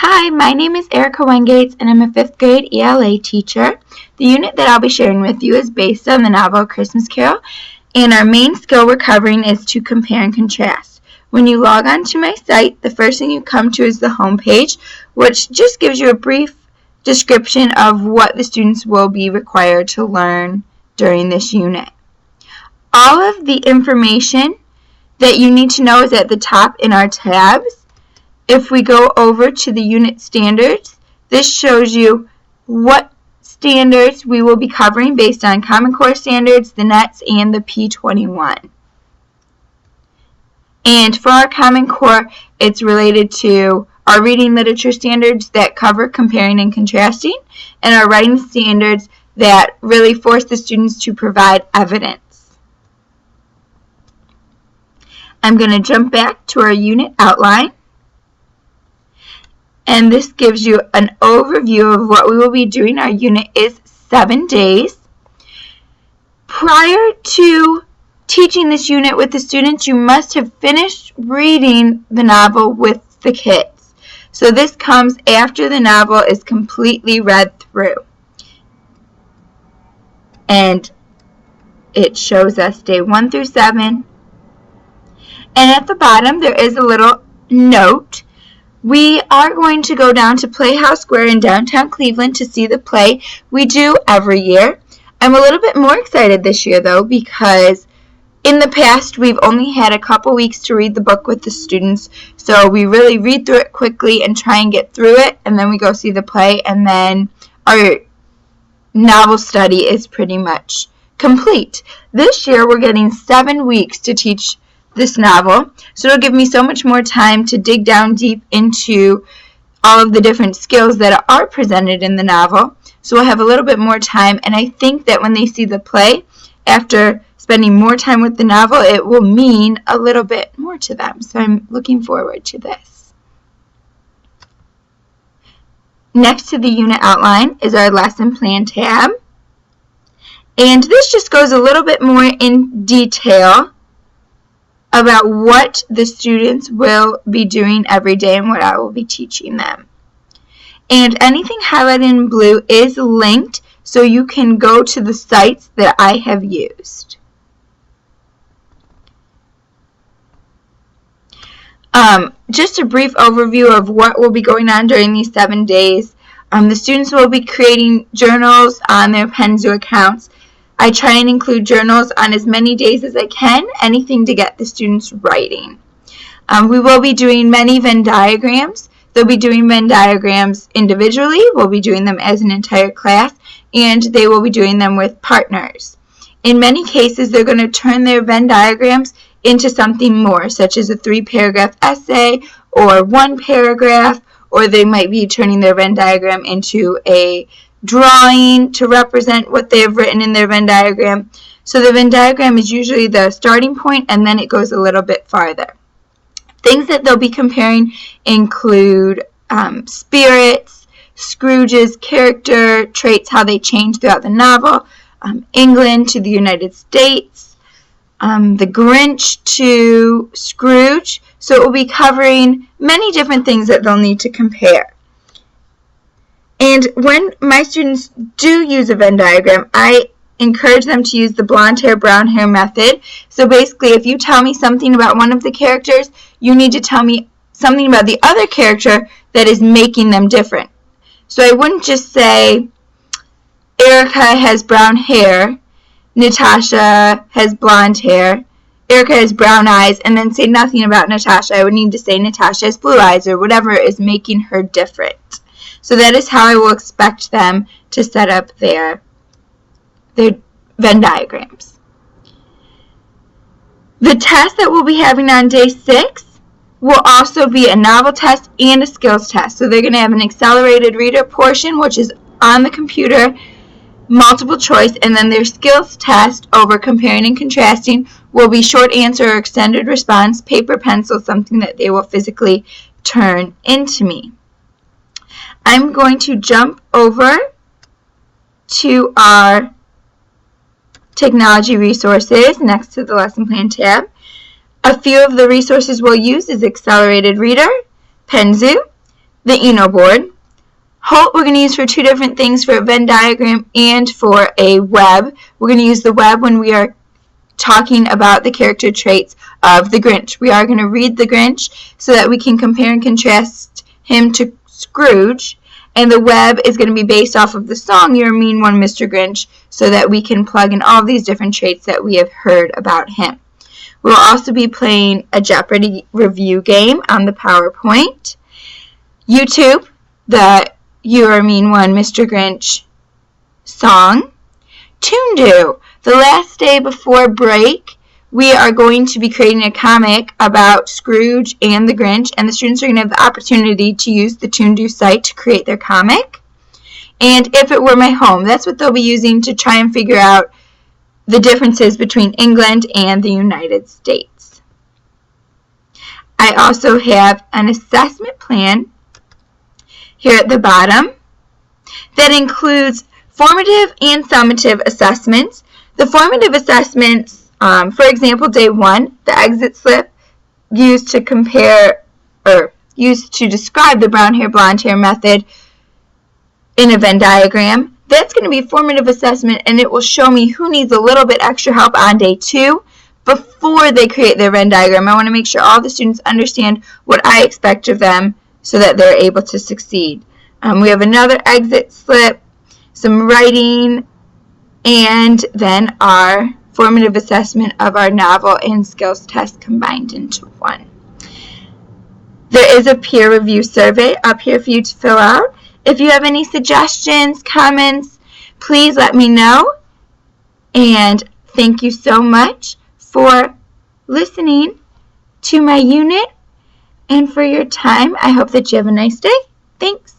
Hi, my name is Erica Wengates, and I'm a 5th grade ELA teacher. The unit that I'll be sharing with you is based on the novel A Christmas Carol, and our main skill we're covering is to compare and contrast. When you log on to my site, the first thing you come to is the home page, which just gives you a brief description of what the students will be required to learn during this unit. All of the information that you need to know is at the top in our tabs. If we go over to the unit standards, this shows you what standards we will be covering based on Common Core standards, the NETs, and the P21. And for our Common Core, it's related to our reading literature standards that cover comparing and contrasting, and our writing standards that really force the students to provide evidence. I'm going to jump back to our unit outline. And this gives you an overview of what we will be doing. Our unit is 7 days. Prior to teaching this unit with the students, you must have finished reading the novel with the kids. So this comes after the novel is completely read through. And it shows us day 1 through 7. And at the bottom, there is a little note. We are going to go down to Playhouse Square in downtown Cleveland to see the play we do every year. I'm a little bit more excited this year, though, because in the past we've only had a couple weeks to read the book with the students, so we really read through it quickly and try and get through it, and then we go see the play, and then our novel study is pretty much complete. This year we're getting 7 weeks to teach this novel, so it'll give me so much more time to dig down deep into all of the different skills that are presented in the novel. So we'll have a little bit more time, and I think that when they see the play, after spending more time with the novel, it will mean a little bit more to them. So I'm looking forward to this. Next to the unit outline is our lesson plan tab, and this just goes a little bit more in detail about what the students will be doing every day and what I will be teaching them. And anything highlighted in blue is linked, so you can go to the sites that I have used. Just a brief overview of what will be going on during these 7 days. The students will be creating journals on their Penzu accounts. I try and include journals on as many days as I can, anything to get the students writing. We will be doing many Venn diagrams. They'll be doing Venn diagrams individually, we'll be doing them as an entire class, and they will be doing them with partners. In many cases, they're going to turn their Venn diagrams into something more, such as a 3-paragraph essay or 1 paragraph, or they might be turning their Venn diagram into a drawing to represent what they have written in their Venn diagram. So the Venn diagram is usually the starting point, and then it goes a little bit farther. Things that they'll be comparing include spirits, Scrooge's character traits, how they change throughout the novel, England to the United States, the Grinch to Scrooge. So it will be covering many different things that they'll need to compare. And when my students do use a Venn diagram, I encourage them to use the blonde hair, brown hair method. So basically, if you tell me something about one of the characters, you need to tell me something about the other character that is making them different. So I wouldn't just say, Erica has brown hair, Natasha has blonde hair, Erica has brown eyes, and then say nothing about Natasha. I would need to say Natasha has blue eyes, or whatever is making her different. So that is how I will expect them to set up their Venn diagrams. The test that we'll be having on day 6 will also be a novel test and a skills test. So they're going to have an accelerated reader portion, which is on the computer, multiple choice, and then their skills test over comparing and contrasting will be short answer or extended response, paper, pencil, something that they will physically turn into me. I'm going to jump over to our technology resources next to the lesson plan tab. A few of the resources we'll use is Accelerated Reader, Penzu, the Eno board. Holt we're going to use for two different things, for a Venn diagram and for a web. We're going to use the web when we are talking about the character traits of the Grinch. We are going to read the Grinch so that we can compare and contrast him to Scrooge. And the web is going to be based off of the song You're a Mean One, Mr. Grinch, so that we can plug in all these different traits that we have heard about him. We'll also be playing a Jeopardy review game on the PowerPoint. YouTube, the You're a Mean One, Mr. Grinch song. Toon-Do, the last day before break, we are going to be creating a comic about Scrooge and the Grinch, and the students are going to have the opportunity to use the Toon-Do site to create their comic. And If It Were My Home, that's what they'll be using to try and figure out the differences between England and the United States. I also have an assessment plan here at the bottom that includes formative and summative assessments. The formative assessments, for example, day 1, the exit slip used to compare or used to describe the brown hair, blonde hair method in a Venn diagram. That's going to be a formative assessment, and it will show me who needs a little bit extra help on day 2 before they create their Venn diagram. I want to make sure all the students understand what I expect of them so that they're able to succeed. We have another exit slip, some writing, and then our formative assessment of our novel and skills test combined into one. There is a peer review survey up here for you to fill out. If you have any suggestions, comments, please let me know. And thank you so much for listening to my unit and for your time. I hope that you have a nice day. Thanks.